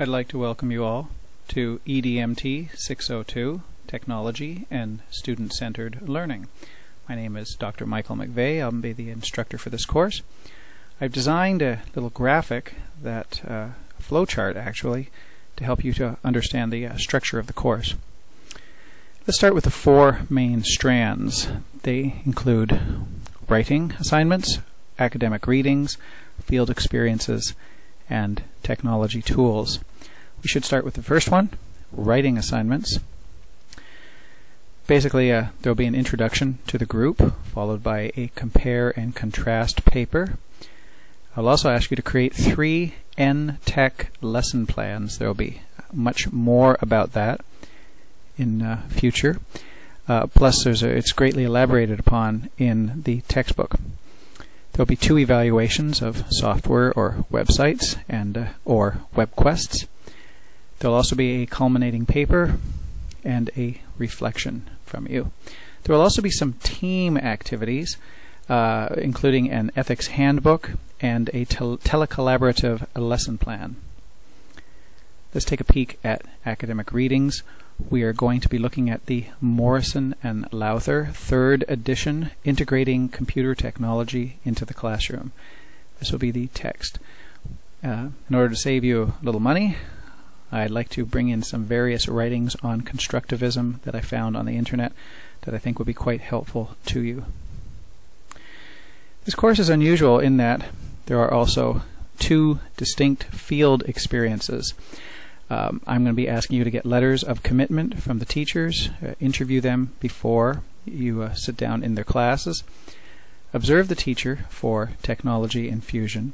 I'd like to welcome you all to EDMT 602, Technology and Student-Centered Learning. My name is Dr. Michael McVey. I'll be the instructor for this course. I've designed a little graphic, that flowchart actually, to help you to understand the structure of the course. Let's start with the four main strands. They include writing assignments, academic readings, field experiences, and technology tools. We should start with the first one, writing assignments. Basically, there will be an introduction to the group, followed by a compare and contrast paper. I'll also ask you to create 3 N-Tech lesson plans. There will be much more about that in future. Plus, it's greatly elaborated upon in the textbook. There will be 2 evaluations of software or websites and or web quests. There will also be a culminating paper and a reflection from you. There will also be some team activities, including an ethics handbook and a telecollaborative lesson plan. Let's take a peek at academic readings. We are going to be looking at the Morrison and Lowther 3rd edition, Integrating Computer Technology into the Classroom. This will be the text. In order to save you a little money, I'd like to bring in some various writings on constructivism that I found on the internet that I think would be quite helpful to you. This course is unusual in that there are also 2 distinct field experiences. I'm going to be asking you to get letters of commitment from the teachers, interview them before you sit down in their classes, observe the teacher for technology infusion,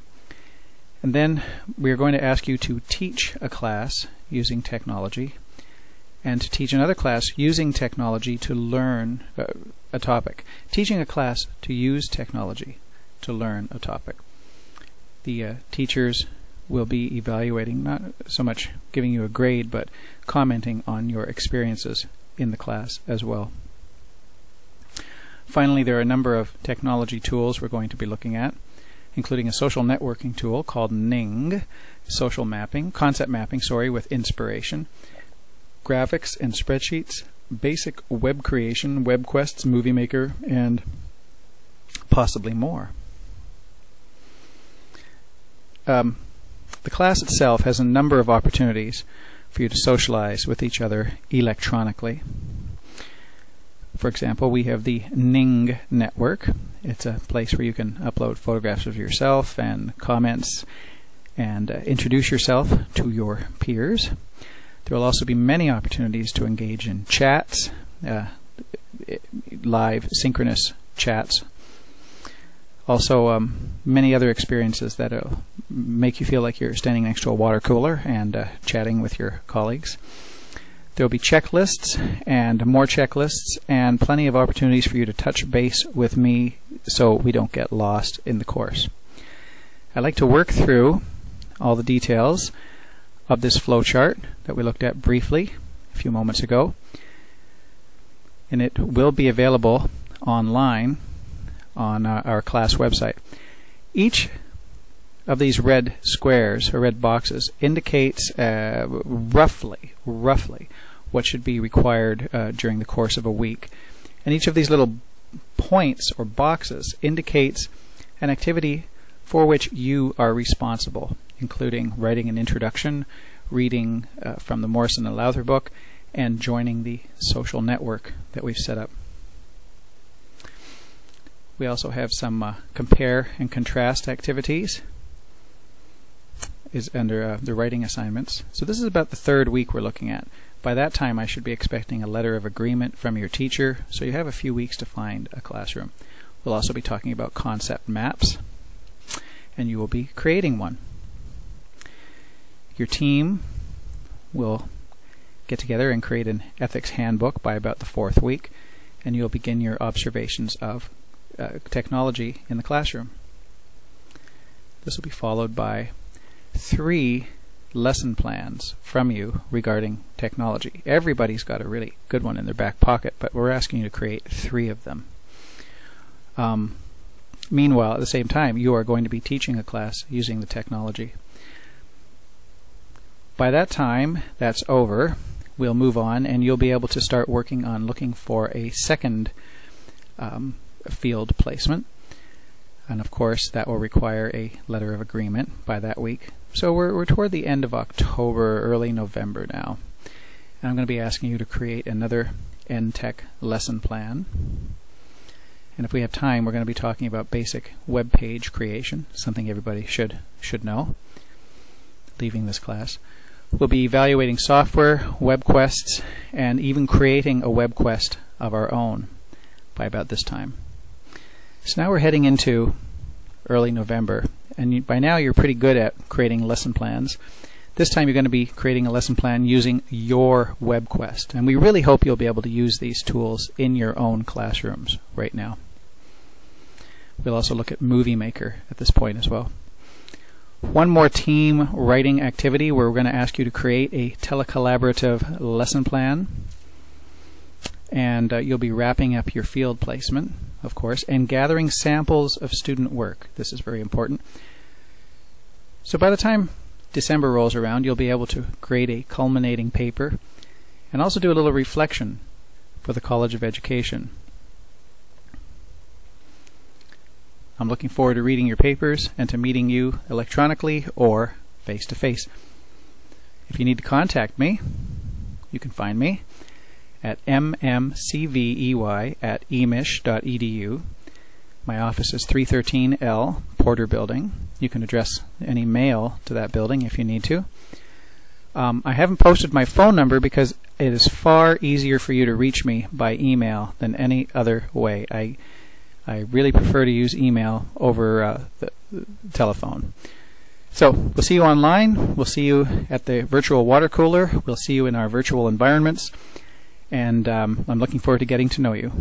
and then we are going to ask you to teach a class using technology and to teach another class using technology to learn a topic. Teaching a class to use technology to learn a topic. The teachers will be evaluating, not so much giving you a grade, but commenting on your experiences in the class as well. Finally, there are a number of technology tools we're going to be looking at, including a social networking tool called NING, social mapping, concept mapping, with inspiration, graphics and spreadsheets, basic web creation, web quests, movie maker, and possibly more. The class itself has a number of opportunities for you to socialize with each other electronically. For example, we have the Ning network. It's a place where you can upload photographs of yourself and comments and introduce yourself to your peers. There will also be many opportunities to engage in chats, live synchronous chats. Also, many other experiences that will make you feel like you're standing next to a water cooler and chatting with your colleagues. There will be checklists and more checklists and plenty of opportunities for you to touch base with me so we don't get lost in the course. I'd like to work through all the details of this flowchart that we looked at briefly a few moments ago, and it will be available online on our class website. Each of these red squares or red boxes indicates roughly what should be required during the course of a week. And each of these little points or boxes indicates an activity for which you are responsible, including writing an introduction, reading from the Morrison and Lowther book, and joining the social network that we've set up. We also have some compare and contrast activities is under the writing assignments. So this is about the 3rd week we're looking at. By that time I should be expecting a letter of agreement from your teacher, so you have a few weeks to find a classroom. We'll also be talking about concept maps, and you will be creating one. Your team will get together and create an ethics handbook by about the 4th week, and you'll begin your observations of technology in the classroom. This will be followed by 3 lesson plans from you regarding technology. Everybody's got a really good one in their back pocket, but we're asking you to create 3 of them. Meanwhile, at the same time, you are going to be teaching a class using the technology. by that time that's over, we'll move on and you'll be able to start working on looking for a second field placement. And of course that will require a letter of agreement by that week. So we're toward the end of October, early November now. And I'm going to be asking you to create another NTech lesson plan. And if we have time, we're going to be talking about basic web page creation, something everybody should know, leaving this class. We'll be evaluating software, web quests, and even creating a web quest of our own by about this time. So now we're heading into early November, and by now you're pretty good at creating lesson plans. This time you're going to be creating a lesson plan using your web quest, and we really hope you'll be able to use these tools in your own classrooms right now. We'll also look at Movie Maker at this point as well. One more team writing activity where we're going to ask you to create a telecollaborative lesson plan, and you'll be wrapping up your field placement, of course, and gathering samples of student work. This is very important. So by the time December rolls around, you'll be able to create a culminating paper and also do a little reflection for the College of Education. I'm looking forward to reading your papers and to meeting you electronically or face-to-face. If you need to contact me, you can find me at mmcvey@emich.edu. My office is 313L, Porter Building. You can address any mail to that building if you need to. I haven't posted my phone number because it is far easier for you to reach me by email than any other way. I really prefer to use email over the telephone. So we'll see you online. We'll see you at the virtual water cooler. We'll see you in our virtual environments. And I'm looking forward to getting to know you.